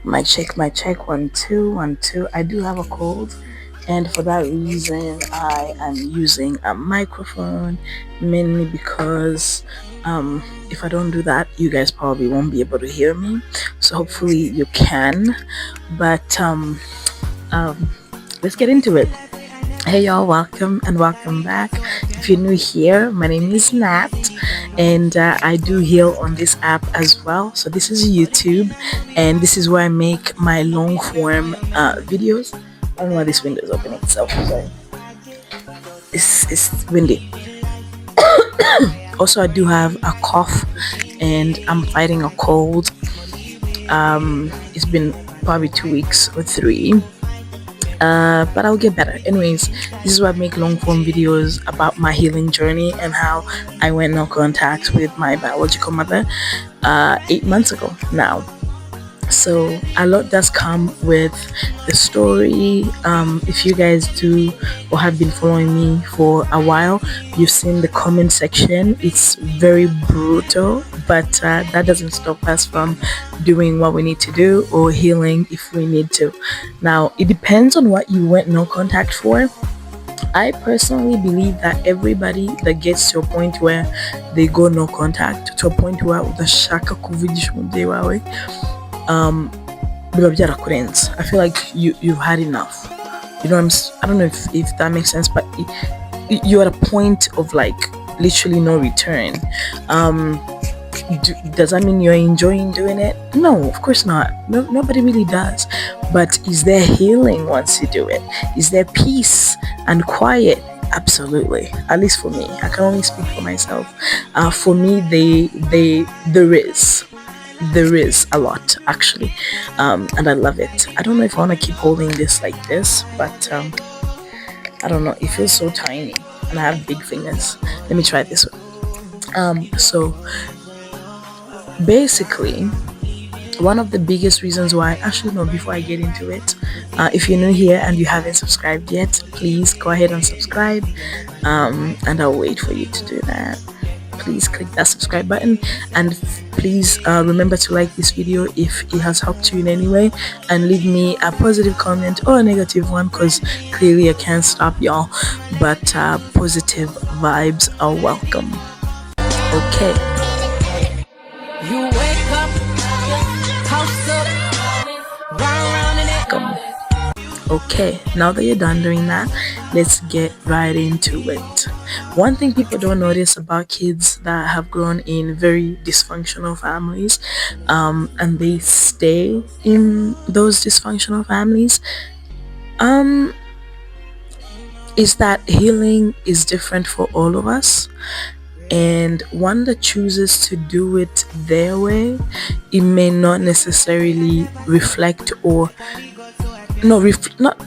My check, 1 2 1 2. I do have a cold, and for that reason, I am using a microphone, mainly because if I don't do that, you guys probably won't be able to hear me. So hopefully you can. But let's get into it. Hey y'all, welcome and welcome back. If you're new here, my name is Nat, and I do heal on this app as well. So this is YouTube, and this is where I make my long form videos. I don't know why this window is opening itself. Sorry, it's windy. Also, I do have a cough, and I'm fighting a cold. It's been probably 2 weeks or 3. But I'll get better. Anyways, this is why I make long form videos about my healing journey and how I went no contact with my biological mother 8 months ago now. So a lot does come with the story. If you guys do or have been following me for a while, you've seen the comment section. It's very brutal, but that doesn't stop us from doing what we need to do or healing if we need to. Now, it depends on what you went no contact for. I personally believe that everybody that gets to a point where they go no contact, to a point where udashaka kuvugisha umubyeyi wawe, biba byarakurenze. I feel like you've had enough. You know, I don't know if that makes sense, but you're at a point of like literally no return. Does that mean you're enjoying doing it? No, of course not. Nobody really does. But is there healing once you do it? Is there peace and quiet? Absolutely. At least for me, I can only speak for myself. For me, there is a lot, actually, and I love it. I don't know if I want to keep holding this like this, but I don't know, it feels so tiny and I have big fingers. Let me try it this way. So basically, one of the biggest reasons why, actually no, before I get into it, if you're new here and you haven't subscribed yet, please go ahead and subscribe, and I'll wait for you to do that. Please click that subscribe button, and please remember to like this video if it has helped you in any way, and leave me a positive comment or a negative one, because clearly I can't stop y'all, but positive vibes are welcome. Okay, you wake up, house up, round and welcome. Okay, now that you're done doing that, let's get right into it. One thing people don't notice about kids that have grown in very dysfunctional families, and they stay in those dysfunctional families, is that healing is different for all of us. And one that chooses to do it their way, it may not necessarily reflect or not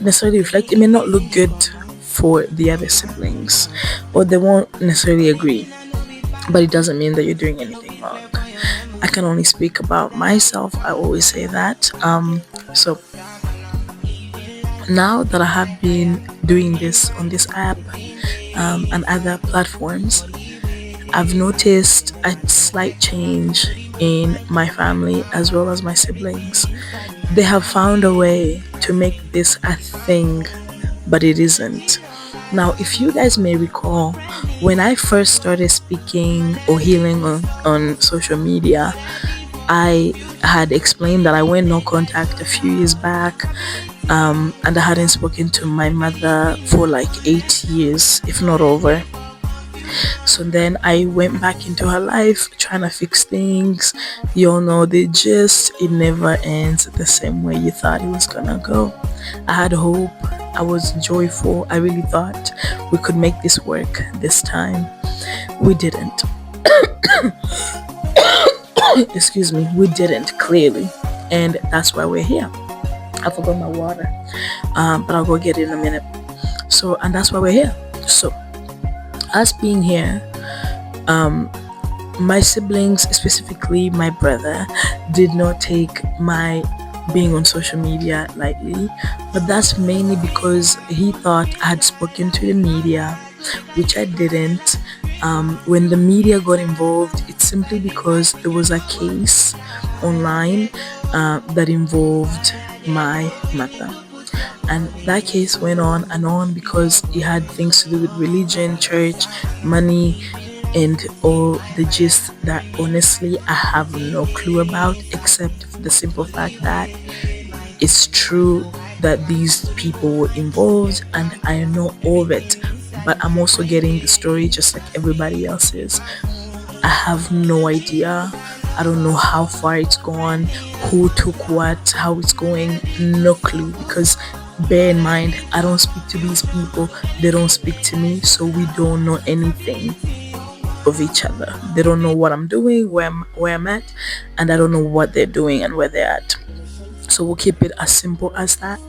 necessarily reflect, it may not look good for the other siblings, or they won't necessarily agree, but it doesn't mean that you're doing anything wrong. I can only speak about myself. I always say that. So now that I have been doing this on this app and other platforms, I've noticed a slight change in my family as well as my siblings. They have found a way to make this a thing, but it isn't. Now, if you guys may recall, when I first started speaking or healing on social media, I had explained that I went no contact a few years back, and I hadn't spoken to my mother for like 8 years, if not over. So then I went back into her life trying to fix things. You all know the gist. It never ends the same way you thought it was gonna go. I had hope. I was joyful. I really thought we could make this work this time. We didn't. Excuse me. We didn't, clearly. And that's why we're here. I forgot my water, but I'll go get it in a minute. So, and that's why we're here. So, us being here, my siblings, specifically my brother, did not take my being on social media lightly, but that's mainly because he thought I had spoken to the media, which I didn't. When the media got involved, it's simply because there was a case online that involved my mother. And that case went on and on because it had things to do with religion, church, money, and all the gist that honestly I have no clue about, except for the simple fact that it's true that these people were involved and I know all of it. But I'm also getting the story just like everybody else is. I have no idea. I don't know how far it's gone, who took what, how it's going, no clue. Because bear in mind, I don't speak to these people, they don't speak to me, so we don't know anything of each other. They don't know what I'm doing, where I'm at, and I don't know what they're doing and where they're at. So we'll keep it as simple as that.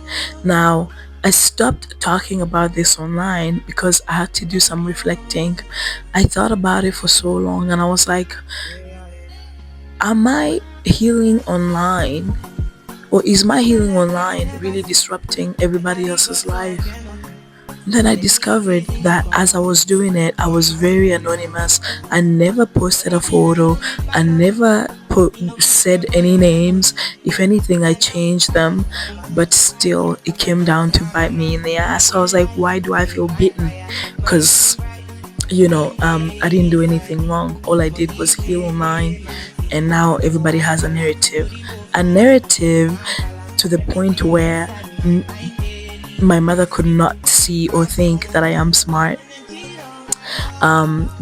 Now, I stopped talking about this online because I had to do some reflecting. I thought about it for so long and I was like, am I healing online? Or is my healing online really disrupting everybody else's life? Then I discovered that as I was doing it, I was very anonymous. I never posted a photo. I never said any names. If anything, I changed them. But still, it came down to bite me in the ass. So I was like, why do I feel beaten? Because, I didn't do anything wrong. All I did was heal online. And now everybody has a narrative. A narrative to the point where my mother could not see or think that I am smart.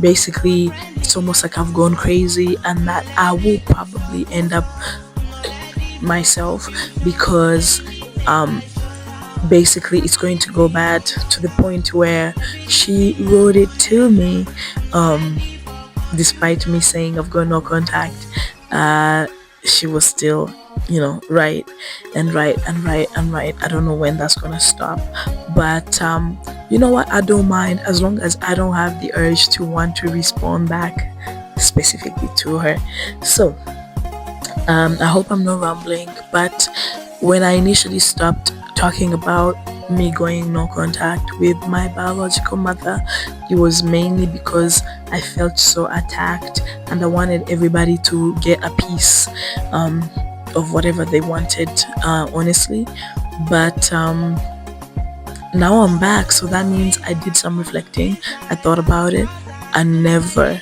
Basically, it's almost like I've gone crazy and that I will probably end up myself because basically it's going to go bad to the point where she wrote it to me, despite me saying I've got no contact. She was still right and right and right and right. I don't know when that's gonna stop, but you know what, I don't mind as long as I don't have the urge to want to respond back specifically to her. So I hope I'm not rambling, but when I initially stopped talking about me going no contact with my biological mother, it was mainly because I felt so attacked and I wanted everybody to get a piece of whatever they wanted, honestly. But now I'm back, so that means I did some reflecting. I thought about it. I never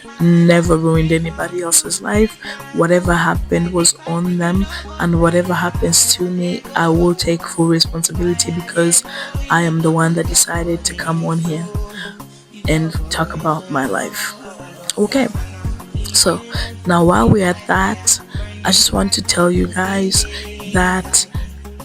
ruined anybody else's life. Whatever happened was on them, and whatever happens to me, I will take full responsibility because I am the one that decided to come on here and talk about my life. Okay, so now while we're at that, I just want to tell you guys that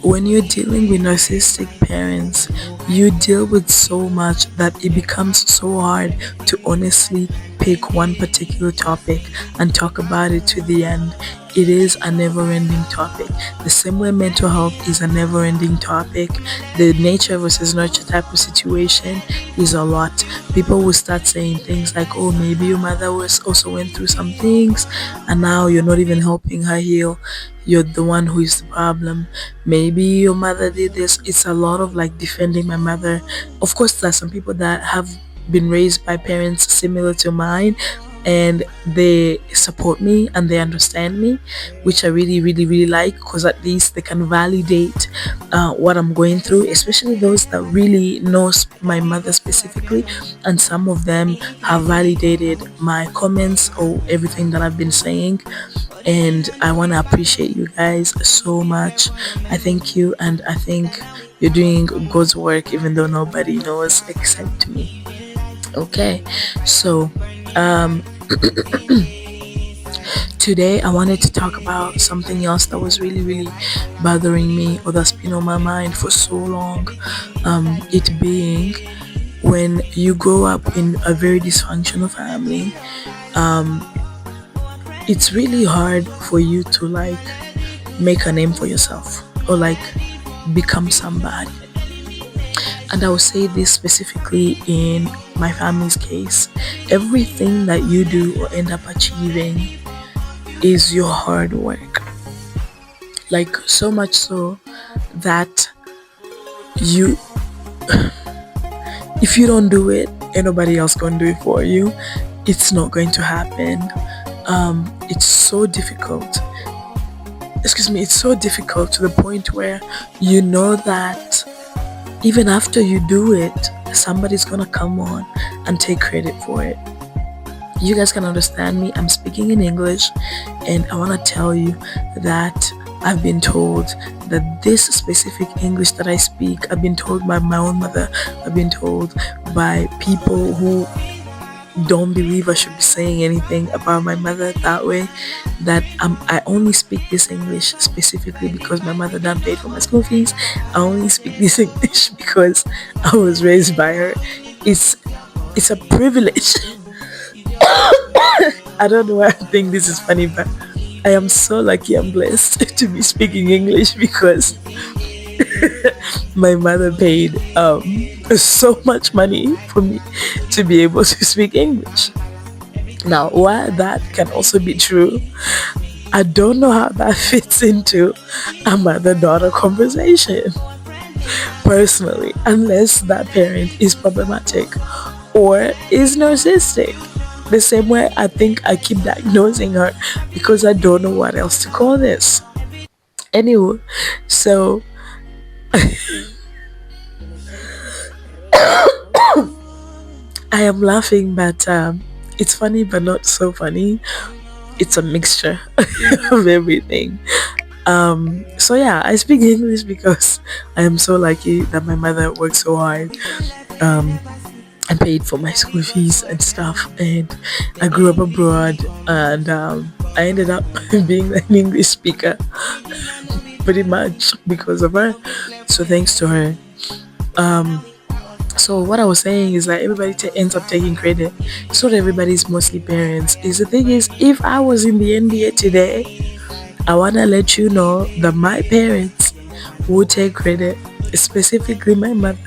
when you're dealing with narcissistic parents, you deal with so much that it becomes so hard to honestly pick one particular topic and talk about it to the end. It is a never-ending topic. The same way mental health is a never-ending topic, the nature versus nurture type of situation is a lot. People will start saying things like, oh, maybe your mother also went through some things and now you're not even helping her heal. You're the one who is the problem. Maybe your mother did this. It's a lot of like defending my mother. Of course, there are some people that have been raised by parents similar to mine and they support me and they understand me, which I really really like, because at least they can validate what I'm going through, especially those that really knows my mother specifically, and some of them have validated my comments or everything that I've been saying, and I want to appreciate you guys so much. I thank you, and I think you're doing God's work even though nobody knows except me. Okay, so today I wanted to talk about something else that was really really bothering me, or that's been on my mind for so long. It being, when you grow up in a very dysfunctional family, it's really hard for you to like make a name for yourself or like become somebody. And I will say this specifically in my family's case. Everything that you do or end up achieving is your hard work. Like, so much so that you if you don't do it, ain't nobody else gonna do it for you. It's not going to happen. It's so difficult. excuse me, it's so difficult to the point where you know that even after you do it, somebody's gonna come on and take credit for it. You guys can understand me. I'm speaking in English, and I want to tell you that I've been told that this specific English that I speak, I've been told by my own mother, I've been told by people who don't believe I should be saying anything about my mother that way, that I only speak this English specifically because my mother done paid for my school fees. I only speak this English because I was raised by her. It's it's a privilege. I don't know why I think this is funny, but I am so lucky and blessed to be speaking English because my mother paid so much money for me to be able to speak English. Now, while that can also be true, I don't know how that fits into a mother-daughter conversation personally, unless that parent is problematic or is narcissistic. The same way I think I keep diagnosing her because I don't know what else to call this. Anyway, so I am laughing, but it's funny, but not so funny. It's a mixture of everything. So yeah, I speak English because I am so lucky that my mother worked so hard. Um, and paid for my school fees and stuff, and I grew up abroad, and I ended up being an English speaker pretty much because of her. So thanks to her. Um, so what I was saying is that everybody ends up taking credit. So that everybody's mostly parents. Is the thing is, if I was in the NBA today, I wanna let you know that my parents would take credit, specifically my mother.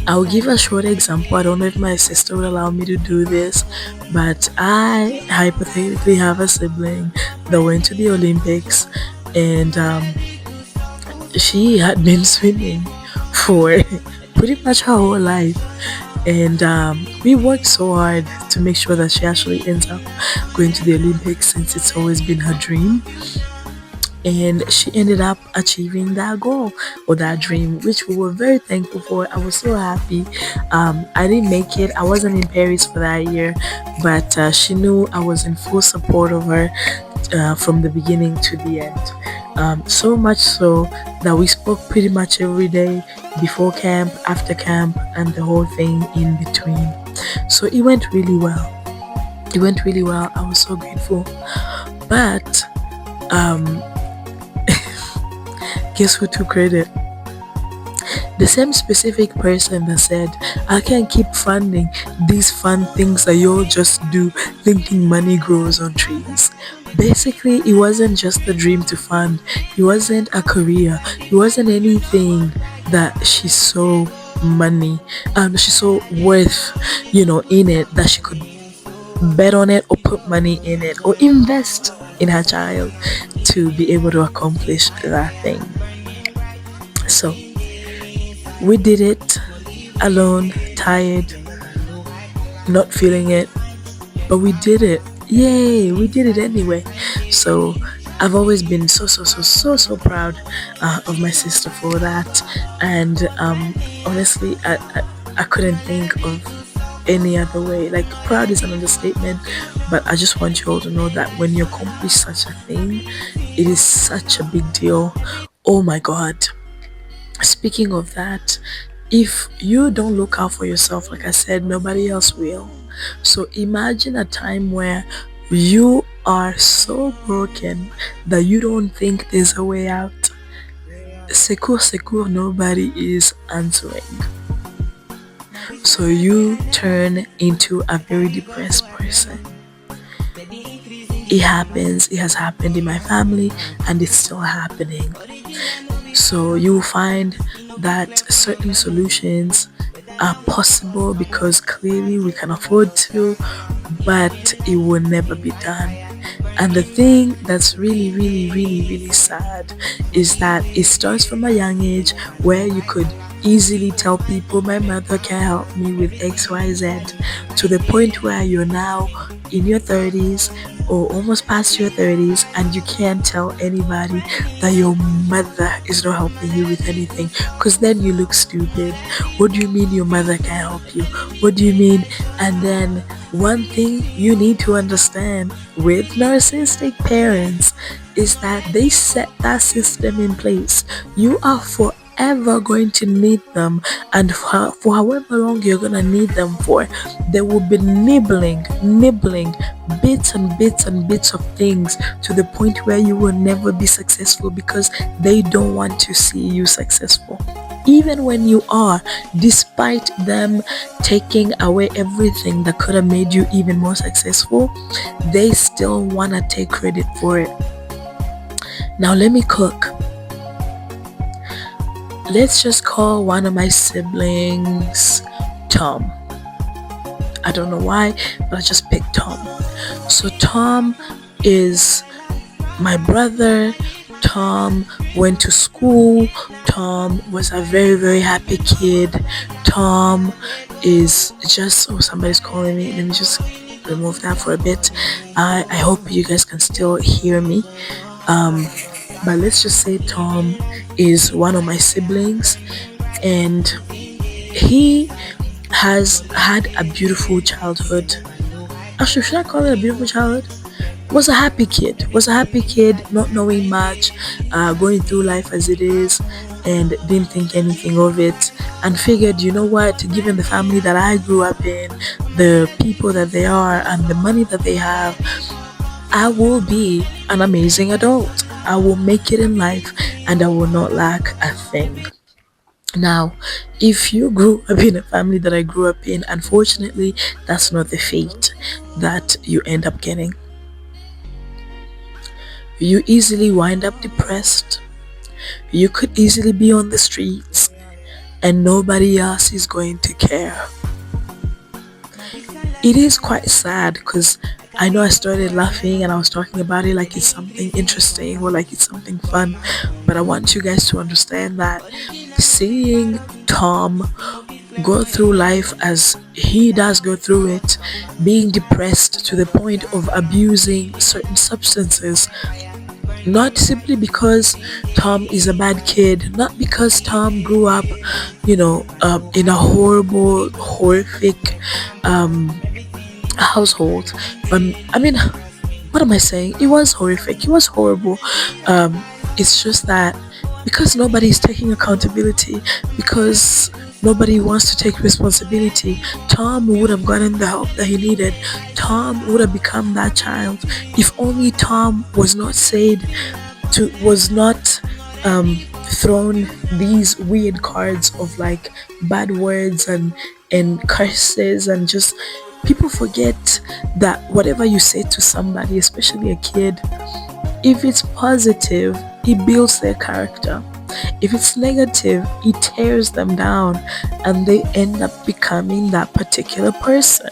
I'll give a short example. I don't know if my sister will allow me to do this, but I hypothetically have a sibling that went to the Olympics, and she had been swimming for pretty much her whole life. And we worked so hard to make sure that she actually ends up going to the Olympics, since it's always been her dream. And she ended up achieving that goal or that dream, which we were very thankful for. I was so happy. I didn't make it. I wasn't in Paris for that year, but she knew I was in full support of her from the beginning to the end. So much so that we spoke pretty much every day, before camp, after camp, and the whole thing in between. So it went really well. It went really well. I was so grateful. But guess who took credit? The same specific person that said, I can't keep funding these fun things that you all just do thinking money grows on trees. Basically, it wasn't just a dream to fund. It wasn't a career. It wasn't anything that she saw money, she saw worth, in it, that she could bet on it or put money in it or invest in her child to be able to accomplish that thing. So we did it alone, tired, not feeling it, but we did it. Yay, we did it anyway. So I've always been so proud of my sister for that. And honestly, I couldn't think of any other way. Like, proud is an understatement, but I just want you all to know that when you accomplish such a thing, it is such a big deal. Oh my god. Speaking of that, if you don't look out for yourself, like I said, nobody else will. So imagine a time where you are so broken that you don't think there's a way out. Secure, nobody is answering. So you turn into a very depressed person. It happens. It has happened in my family, and it's still happening. So you will find that certain solutions are possible because clearly we can afford to, but it will never be done. And the thing that's really, really, really, really sad is that it starts from a young age where you could easily tell people my mother can help me with XYZ, to the point where you're now in your 30s or almost past your 30s and you can't tell anybody that your mother is not helping you with anything, because then you look stupid. What do you mean your mother can help you? What do you mean? And then one thing you need to understand with narcissistic parents is that they set that system in place. You are forever going to need them, and for however long you're gonna need them for, they will be nibbling bits and bits and bits of things, to the point where you will never be successful because they don't want to see you successful. Even when you are, despite them taking away everything that could have made you even more successful, they still want to take credit for it. Now let me cook. Let's just call one of my siblings Tom. I don't know why, but I just picked Tom. So Tom is my brother. Tom went to school. Tom was a very, very happy kid. Tom is just, oh, somebody's calling me. Let me just remove that for a bit. I hope you guys can still hear me. But let's just say Tom is one of my siblings, and he has had a beautiful childhood. Actually, should I call it a beautiful childhood? Was a happy kid, not knowing much, going through life as it is, and didn't think anything of it, and figured, you know what, given the family that I grew up in, the people that they are, and the money that they have, I will be an amazing adult. I will make it in life, and I will not lack a thing. Now, if you grew up in a family that I grew up in, unfortunately, that's not the fate that you end up getting. You easily wind up depressed. You could easily be on the streets and nobody else is going to care. It is quite sad because I know I started laughing and I was talking about it like it's something interesting or like it's something fun, but I want you guys to understand that seeing Tom go through life as he does go through it, being depressed to the point of abusing certain substances, not simply because Tom is a bad kid, not because Tom grew up, in a horrible, horrific household. I mean, what am I saying? It was horrific. It was horrible. It's just that because nobody is taking accountability, because nobody wants to take responsibility, Tom would have gotten the help that he needed. Tom would have become that child if only Tom was not was not thrown these weird cards of like bad words and curses, and just people forget that whatever you say to somebody, especially a kid, if it's positive, it builds their character. If it's negative, it tears them down and they end up becoming that particular person.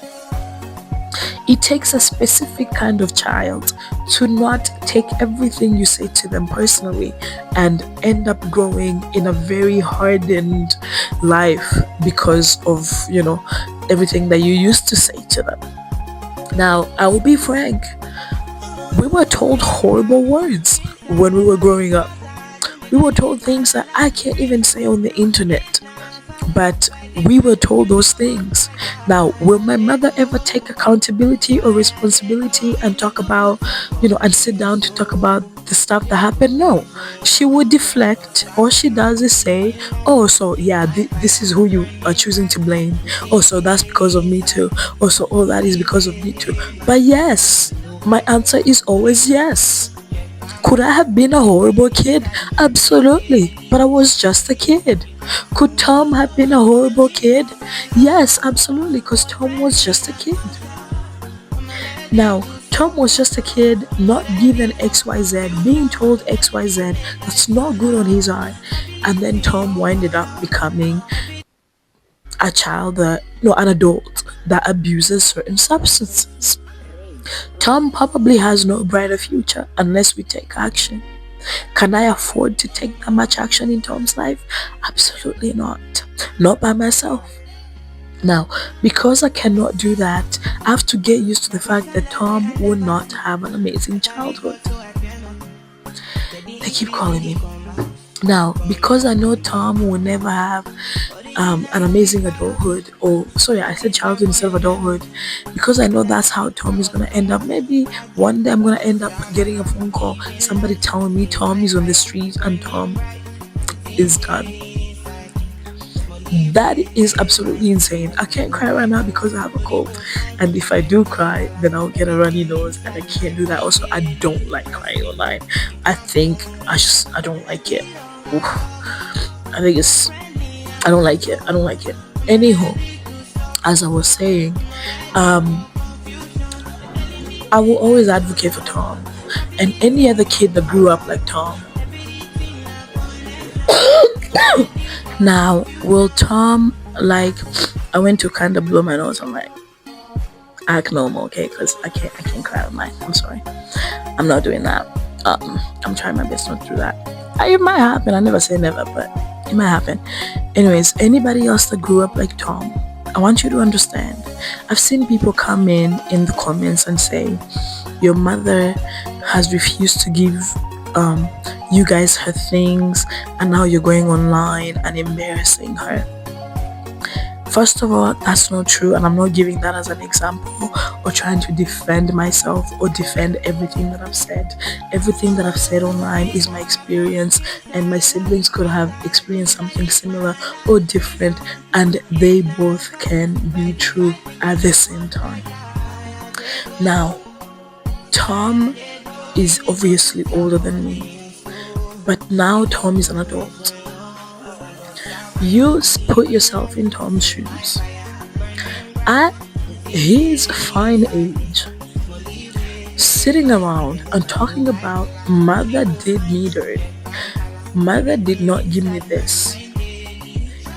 It takes a specific kind of child to not take everything you say to them personally and end up growing in a very hardened life because of, everything that you used to say to them. Now, I will be frank, we were told horrible words when we were growing up. We were told things that I can't even say on the internet, but we were told those things. Now, will my mother ever take accountability or responsibility and talk about, and sit down to talk about the stuff that happened? No. She would deflect. All she does is say, oh, so yeah, this is who you are choosing to blame. Oh, so that's because of me too. Oh, so all that is because of me too. But yes, my answer is always yes. Could I have been a horrible kid? Absolutely, but I was just a kid. Could Tom have been a horrible kid? Yes, absolutely, because Tom was just a kid. Now, Tom was just a kid, not given XYZ, being told XYZ, that's not good on his eye. And then Tom winded up becoming an adult that abuses certain substances. Tom probably has no brighter future unless we take action. Can I afford to take that much action in Tom's life? Absolutely not. Not by myself. Now, because I cannot do that, I have to get used to the fact that Tom will not have an amazing childhood. They keep calling me. Now, because I know Tom will never have an amazing adulthood, or sorry, I said childhood instead of adulthood, because I know that's how Tom is gonna end up. Maybe one day I'm gonna end up getting a phone call, somebody telling me Tom is on the street and Tom is done. That is absolutely insane. I can't cry right now because I have a cold, and if I do cry, then I'll get a runny nose, and I can't do that. Also, I don't like crying online. I don't like it. Oof. I don't like it. I don't like it. Anyhow, as I was saying, I will always advocate for Tom and any other kid that grew up like Tom. Now, will Tom, like, I went to kind of blow my nose. I'm like, act normal, okay? Because I can't cry online. I'm sorry. I'm not doing that. I'm trying my best not to do that. It might happen. I never say never, but it might happen. Anyways, anybody else that grew up like Tom, I want you to understand. I've seen people come in the comments and say, your mother has refused to give you guys her things, and now you're going online and embarrassing her. First of all, that's not true, and I'm not giving that as an example or trying to defend myself or defend everything that I've said. Everything that I've said online is my experience, and my siblings could have experienced something similar or different, and they both can be true at the same time. Now, Tom is obviously older than me, but now Tom is an adult. You put yourself in Tom's shoes. At his fine age, sitting around and talking about mother did me dirty, mother did not give me this.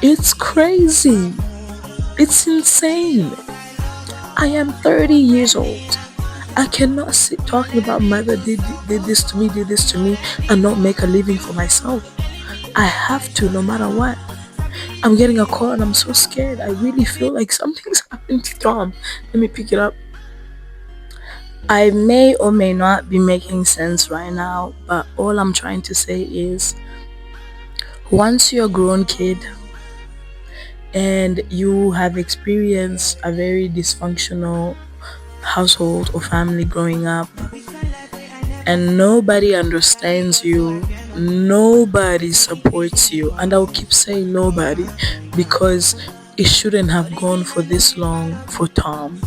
It's crazy. It's insane. I am 30 years old. I cannot sit talking about mother did this to me, and not make a living for myself. I have to, no matter what. I'm getting a call and I'm so scared. I really feel like something's happened to Tom. Let me pick it up. I may or may not be making sense right now, but all I'm trying to say is, once you're a grown kid and you have experienced a very dysfunctional household or family growing up, and nobody understands you, nobody supports you, and I'll keep saying nobody because it shouldn't have gone for this long for Tom.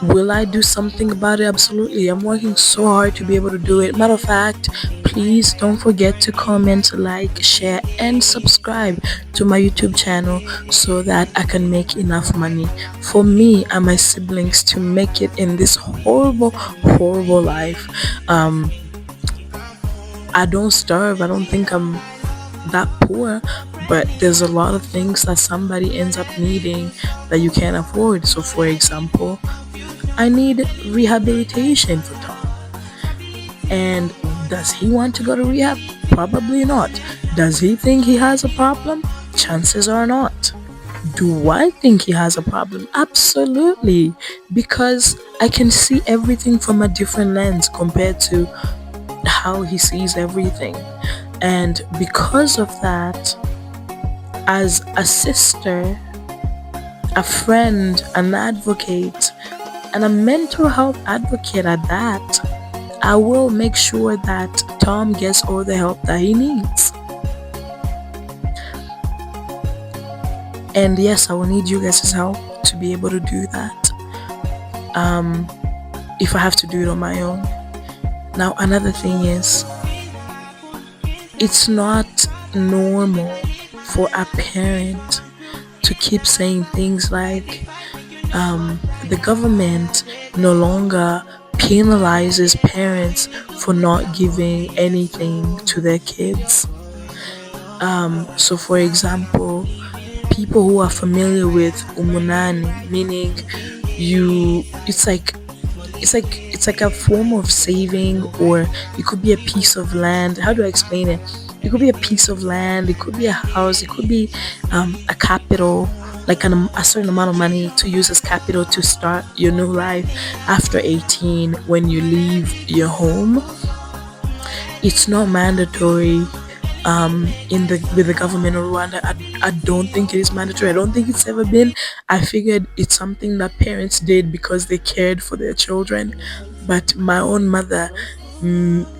Will I do something about it? Absolutely. I'm working so hard to be able to do it. Matter of fact, please don't forget to comment, like, share, and subscribe to my YouTube channel so that I can make enough money for me and my siblings to make it in this horrible life. I don't starve. I don't think I'm that poor, but there's a lot of things that somebody ends up needing that you can't afford. So, for example, I need rehabilitation for Tom. And does he want to go to rehab? Probably not. Does he think he has a problem? Chances are not. Do I think he has a problem? Absolutely. Because I can see everything from a different lens compared to how he sees everything. And because of that, as a sister, a friend, an advocate, and a mental health advocate at that, I will make sure that Tom gets all the help that he needs. And yes, I will need you guys' help to be able to do that. If I have to do it on my own. Now, another thing is, it's not normal for a parent to keep saying things like, the government no longer penalizes parents for not giving anything to their kids. So for example, people who are familiar with umunani, meaning you it's like a form of saving, or it could be a piece of land. How do I explain it? It could be a piece of land, it could be a house, it could be a capital, like a certain amount of money to use as capital to start your new life after 18 when you leave your home. It's not mandatory in the with the government of Rwanda. I don't think it is mandatory. I don't think it's ever been. I figured it's something that parents did because they cared for their children. But my own mother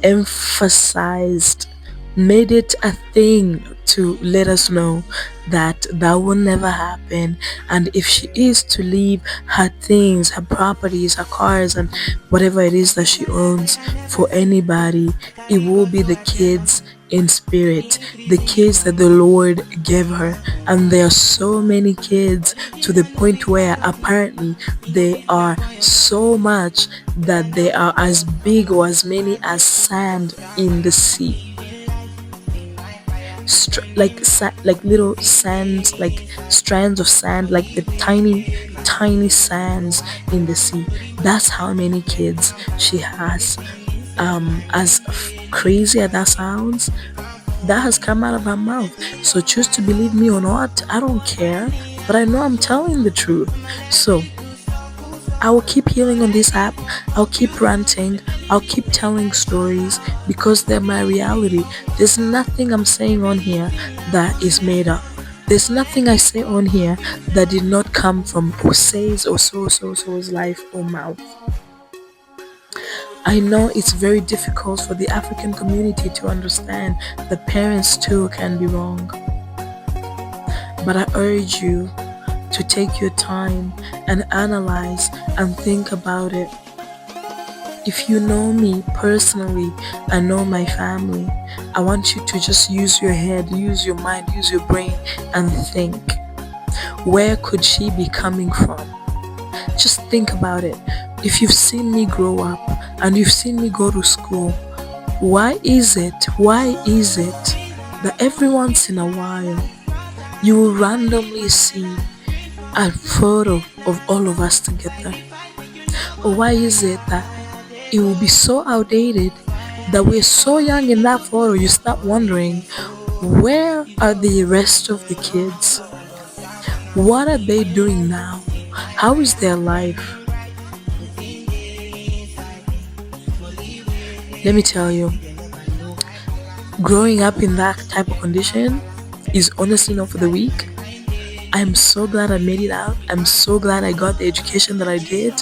emphasized, made it a thing to let us know that that will never happen. And if she is to leave her things, her properties, her cars, and whatever it is that she owns for anybody, it will be the kids in spirit, the kids that the Lord gave her. And there are so many kids, to the point where apparently they are so much that they are as big or as many as sand in the sea. Like little sands, like strands of sand, like the tiny sands in the sea. That's how many kids she has. As crazy as that sounds, that has come out of her mouth. So choose to believe me or not, I don't care, but I know I'm telling the truth. So I will keep healing on this app. I'll keep ranting. I'll keep telling stories because they're my reality. There's nothing I'm saying on here that is made up. There's nothing I say on here that did not come from Jose's or so's life or mouth. I know it's very difficult for the African community to understand that parents too can be wrong. But I urge you to take your time and analyze and think about it. If you know me personally, I know my family, I want you to just use your head, use your mind, use your brain and think. Where could she be coming from? Just think about it. If you've seen me grow up and you've seen me go to school, why is it that every once in a while you will randomly see a photo of all of us together? Or why is it that it will be so outdated that we're so young in that photo you start wondering, where are the rest of the kids? What are they doing now? How is their life? Let me tell you, growing up in that type of condition is honestly not for the weak. I'm so glad I made it out. I'm so glad I got the education that I did.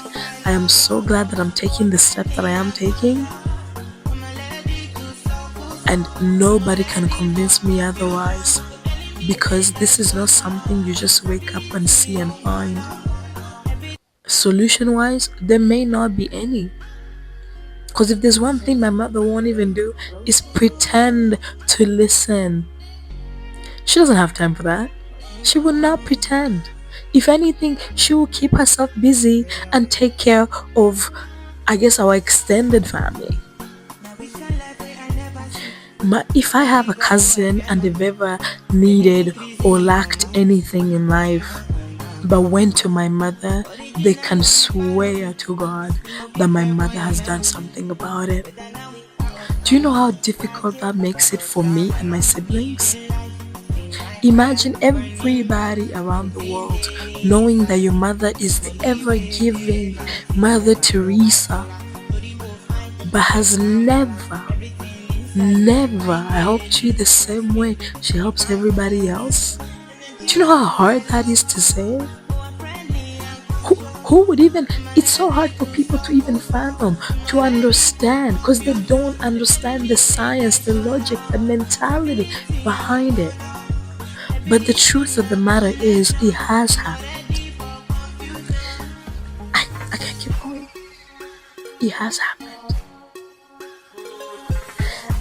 I am so glad that I'm taking the step that I am taking. And nobody can convince me otherwise, because this is not something you just wake up and see and find. Solution wise, there may not be any. Because if there's one thing my mother won't even do is pretend to listen. She doesn't have time for that. She will not pretend. If anything, she will keep herself busy and take care of, I guess, our extended family. If I have a cousin and they've ever needed or lacked anything in life but went to my mother, they can swear to God that my mother has done something about it. Do you know how difficult that makes it for me and my siblings? Imagine everybody around the world knowing that your mother is the ever-giving Mother Teresa, but has never helped you the same way she helps everybody else. Do you know how hard that is to say? Who would even, it's so hard for people to even fathom, to understand, because they don't understand the science, the logic, the mentality behind it. But the truth of the matter is, it has happened. I can't keep going. It has happened.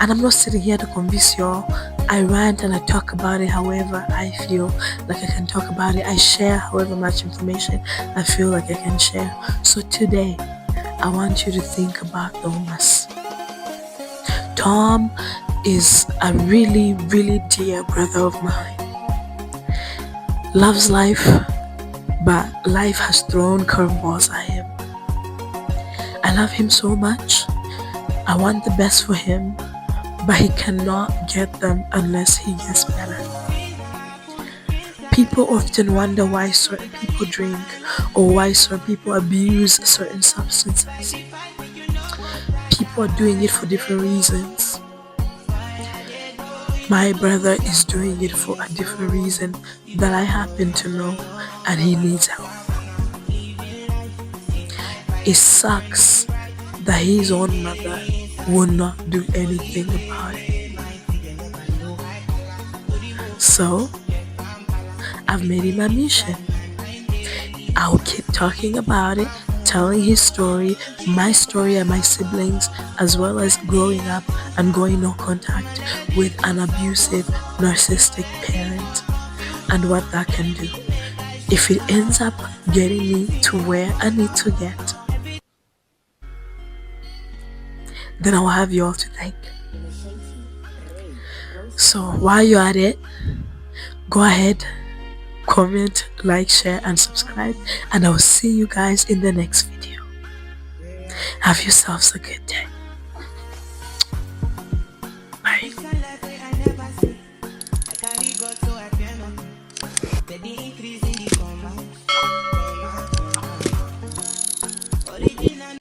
And I'm not sitting here to convince y'all. I rant and I talk about it however I feel like I can talk about it. I share however much information I feel like I can share. So today, I want you to think about Thomas. Tom is a really, really dear brother of mine. Loves life, but life has thrown curveballs at him. I love him so much. I want the best for him, but he cannot get them unless he gets better. People often wonder why certain people drink or why certain people abuse certain substances. People are doing it for different reasons. My brother is doing it for a different reason that I happen to know, and he needs help. It sucks that his own mother will not do anything about it. So, I've made it my mission. I'll keep talking about it, telling his story, my story and my siblings, as well as growing up and going no contact with an abusive, narcissistic parent and what that can do. If it ends up getting me to where I need to get, then I'll have you all to thank. So while you're at it, go ahead, comment, like, share, and subscribe, and I'll see you guys in the next video. Have yourselves a good day.